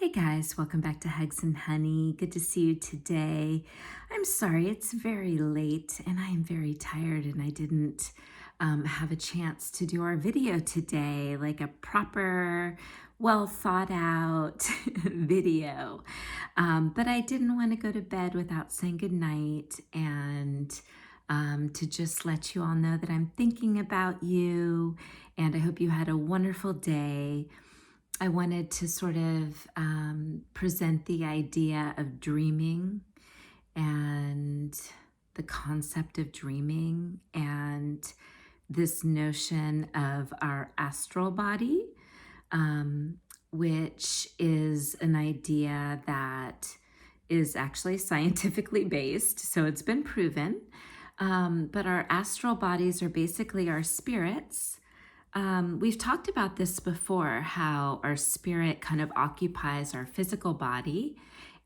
Hey guys, welcome back to Hugs and Honey. Good to see you today. I'm sorry, it's very late and I am very tired and I didn't have a chance to do our video today, like a proper, well thought out video. But I didn't want to go to bed without saying goodnight and to just let you all know that I'm thinking about you and I hope you had a wonderful day. I wanted to sort of present the idea of dreaming and the concept of dreaming and this notion of our astral body, which is an idea that is actually scientifically based. So it's been proven. But our astral bodies are basically our spirits. We've talked about this before, how our spirit kind of occupies our physical body,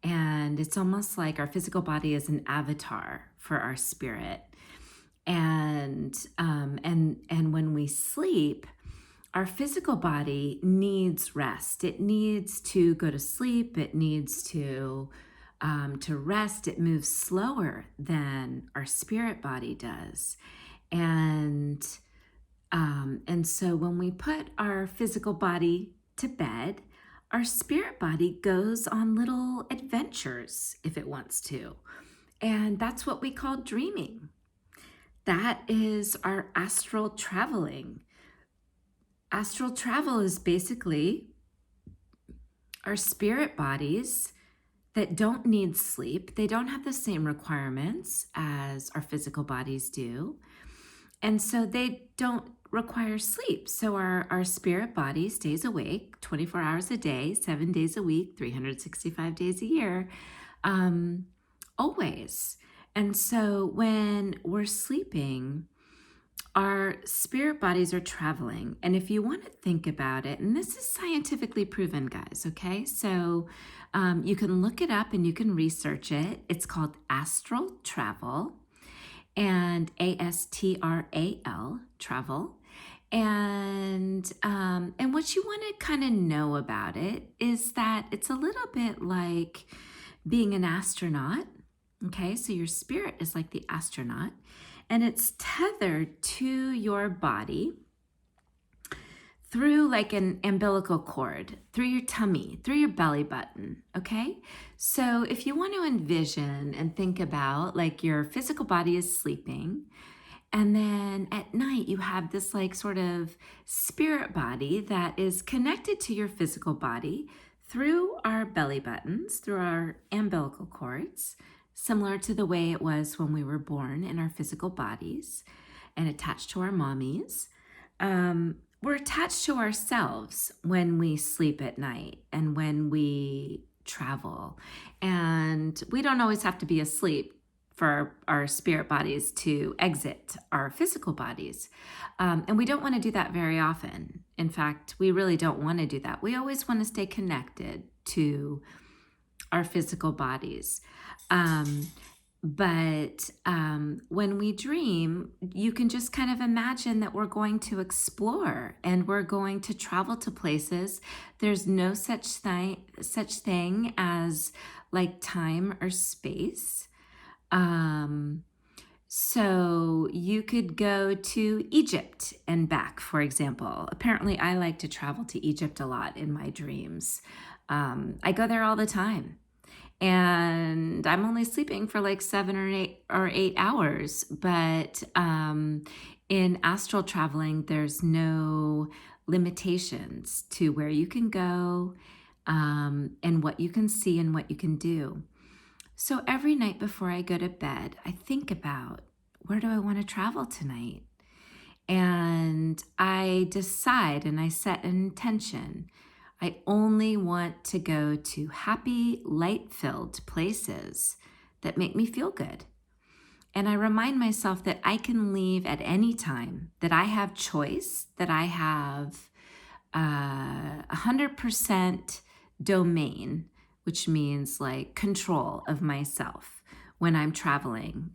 and it's almost like our physical body is an avatar for our spirit. And when we sleep, our physical body needs rest. It needs to go to sleep. It needs to rest. It moves slower than our spirit body does, and so when we put our physical body to bed, our spirit body goes on little adventures if it wants to. And that's what we call dreaming. That is our astral traveling. Astral travel is basically our spirit bodies that don't need sleep. They don't have the same requirements as our physical bodies do. And so they don't require sleep. So our spirit body stays awake 24 hours a day, 7 days a week, 365 days a year, always. And so when we're sleeping, our spirit bodies are traveling. And if you want to think about it, and this is scientifically proven, guys, okay? So you can look it up and you can research it. It's called astral travel. And ASTRAL, travel. And what you want to kind of know about it is that it's a little bit like being an astronaut. Okay, so your spirit is like the astronaut, and it's tethered to your body through like an umbilical cord, through your tummy, through your belly button, okay? So if you want to envision and think about like your physical body is sleeping, and then at night you have this like sort of spirit body that is connected to your physical body through our belly buttons, through our umbilical cords, similar to the way it was when we were born in our physical bodies and attached to our mommies. We're attached to ourselves when we sleep at night and when we travel. And we don't always have to be asleep for our spirit bodies to exit our physical bodies. And we don't want to do that very often. In fact, we really don't want to do that. We always want to stay connected to our physical bodies. But when we dream, you can just kind of imagine that we're going to explore and we're going to travel to places. There's no such thing as like time or space. So you could go to Egypt and back, for example. Apparently, I like to travel to Egypt a lot in my dreams. I go there all the time. And I'm only sleeping for like 7 or 8 hours. But in astral traveling, there's no limitations to where you can go and what you can see and what you can do. So every night before I go to bed, I think about, where do I want to travel tonight? And I decide and I set an intention. I only want to go to happy, light-filled places that make me feel good. And I remind myself that I can leave at any time, that I have choice, that I have 100% domain, which means like control of myself when I'm traveling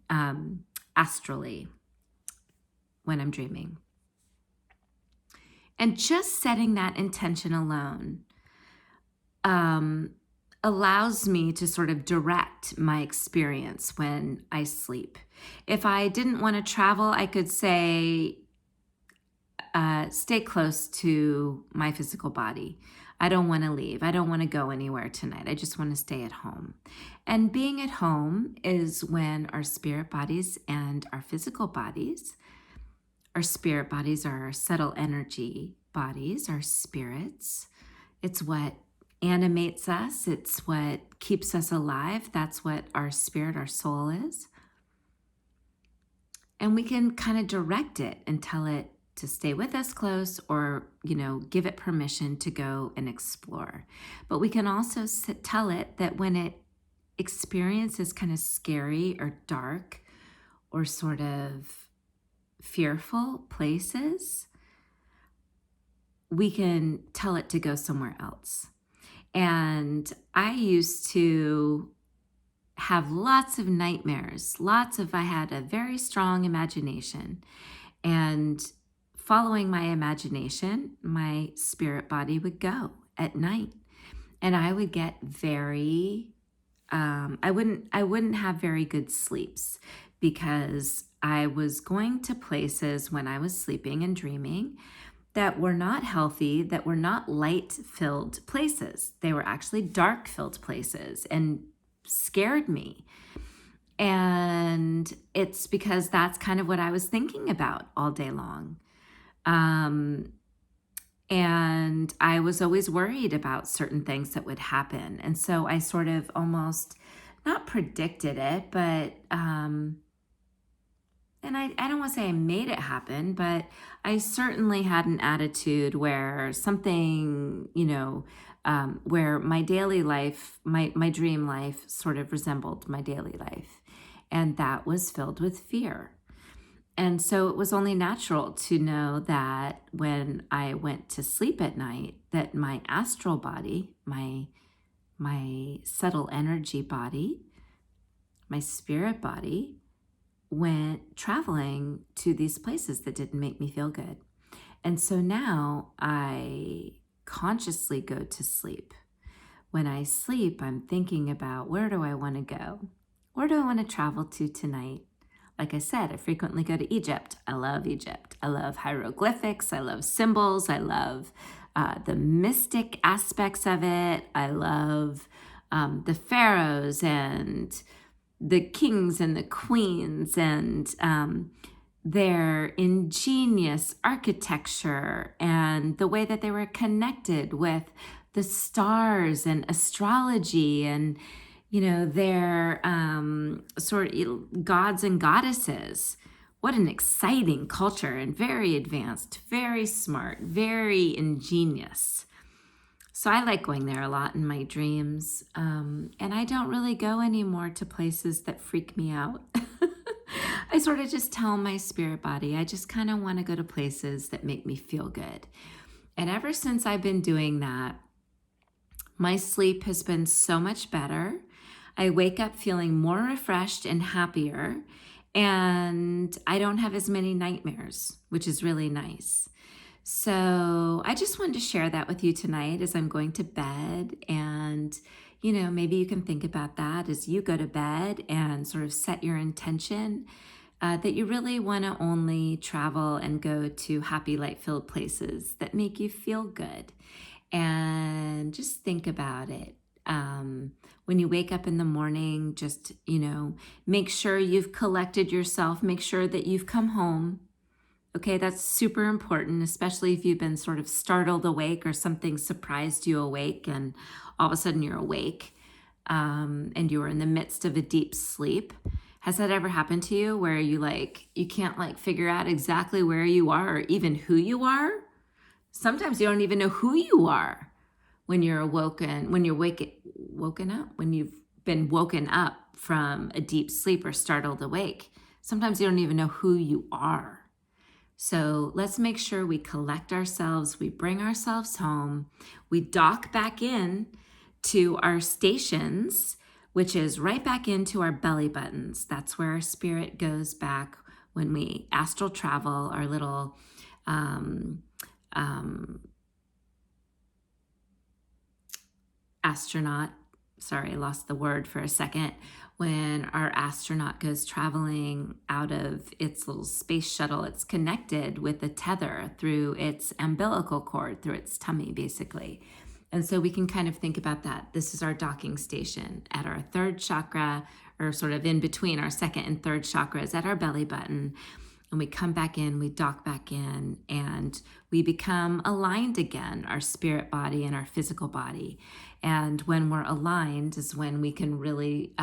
astrally, when I'm dreaming. And just setting that intention alone allows me to sort of direct my experience when I sleep. If I didn't want to travel, I could say, stay close to my physical body. I don't want to leave. I don't want to go anywhere tonight. I just want to stay at home. And being at home is when our spirit bodies and our physical bodies, our spirit bodies are our subtle energy bodies, our spirits. It's what animates us. It's what keeps us alive. That's what our spirit, our soul is. And we can kind of direct it and tell it to stay with us close, or, give it permission to go and explore. But we can also tell it that when it experiences kind of scary or dark or sort of fearful places, we can tell it to go somewhere else. And I used to have lots of nightmares, I had a very strong imagination. And following my imagination, my spirit body would go at night. And I would get very, I wouldn't have very good sleeps, because I was going to places when I was sleeping and dreaming that were not healthy, that were not light-filled places. They were actually dark-filled places and scared me. And it's because that's kind of what I was thinking about all day long. And I was always worried about certain things that would happen. And so I sort of almost not predicted it, but, and I don't want to say I made it happen, but I certainly had an attitude where something, where my daily life, my dream life sort of resembled my daily life. And that was filled with fear. And so it was only natural to know that when I went to sleep at night, that my astral body, my subtle energy body, my spirit body, went traveling to these places that didn't make me feel good. And so now I consciously go to sleep. When I sleep, I'm thinking about, where do I want to go? Where do I want to travel to tonight? Like I said, I frequently go to Egypt. I love Egypt. I love hieroglyphics. I love symbols. I love the mystic aspects of it. I love the pharaohs and the kings and the queens and their ingenious architecture and the way that they were connected with the stars and astrology and their sort of gods and goddesses. What an exciting culture, and very advanced, very smart, very ingenious. So I like going there a lot in my dreams. And I don't really go anymore to places that freak me out. I sort of just tell my spirit body, I just kind of want to go to places that make me feel good. And ever since I've been doing that, my sleep has been so much better. I wake up feeling more refreshed and happier, and I don't have as many nightmares, which is really nice. So I just wanted to share that with you tonight as I'm going to bed. And, maybe you can think about that as you go to bed and sort of set your intention that you really want to only travel and go to happy, light-filled places that make you feel good. And just think about it. When you wake up in the morning, just, make sure you've collected yourself, make sure that you've come home. Okay, that's super important, especially if you've been sort of startled awake or something surprised you awake and all of a sudden you're awake and you were in the midst of a deep sleep. Has that ever happened to you where you can't figure out exactly where you are or even who you are? Sometimes you don't even know who you are when you're awoken, when you're woken up, when you've been woken up from a deep sleep or startled awake. Sometimes you don't even know who you are. So let's make sure we collect ourselves, we bring ourselves home, we dock back in to our stations, which is right back into our belly buttons. That's where our spirit goes back when we astral travel, our little astronaut, sorry, I lost the word for a second, when our astronaut goes traveling out of its little space shuttle, it's connected with a tether through its umbilical cord, through its tummy, basically. And so we can kind of think about that. This is our docking station at our third chakra, or sort of in between our second and third chakras at our belly button. And we come back in, we dock back in, and we become aligned again, our spirit body and our physical body. And when we're aligned is when we can really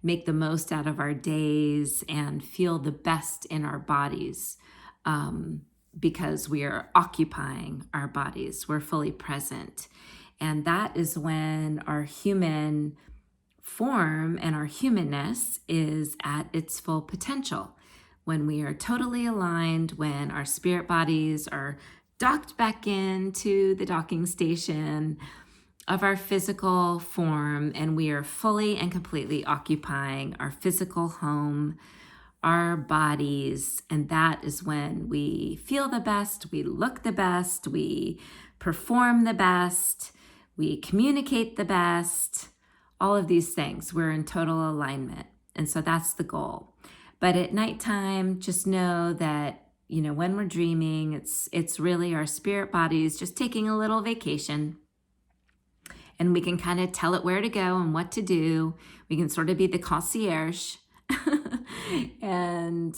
make the most out of our days and feel the best in our bodies, because we are occupying our bodies. We're fully present. And that is when our human form and our humanness is at its full potential. When we are totally aligned, when our spirit bodies are docked back into the docking station of our physical form, and we are fully and completely occupying our physical home, our bodies, and that is when we feel the best, we look the best, we perform the best, we communicate the best, all of these things. We're in total alignment. And so that's the goal. But at nighttime, just know that, you know, when we're dreaming, it's really our spirit bodies just taking a little vacation. And we can kind of tell it where to go and what to do. We can sort of be the concierge and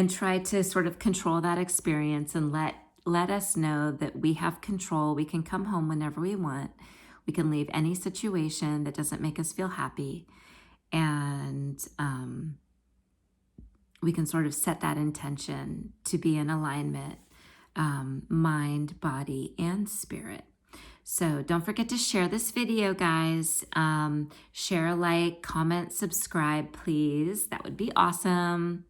try to sort of control that experience and let us know that we have control. We can come home whenever we want. We can leave any situation that doesn't make us feel happy. And we can sort of set that intention to be in alignment, mind, body, and spirit. So don't forget to share this video, guys. Share, like, comment, subscribe, please. That would be awesome.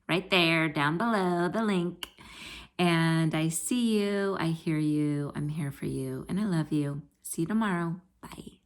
Right there, down below, the link. And I see you, I hear you, I'm here for you, and I love you. See you tomorrow. Bye.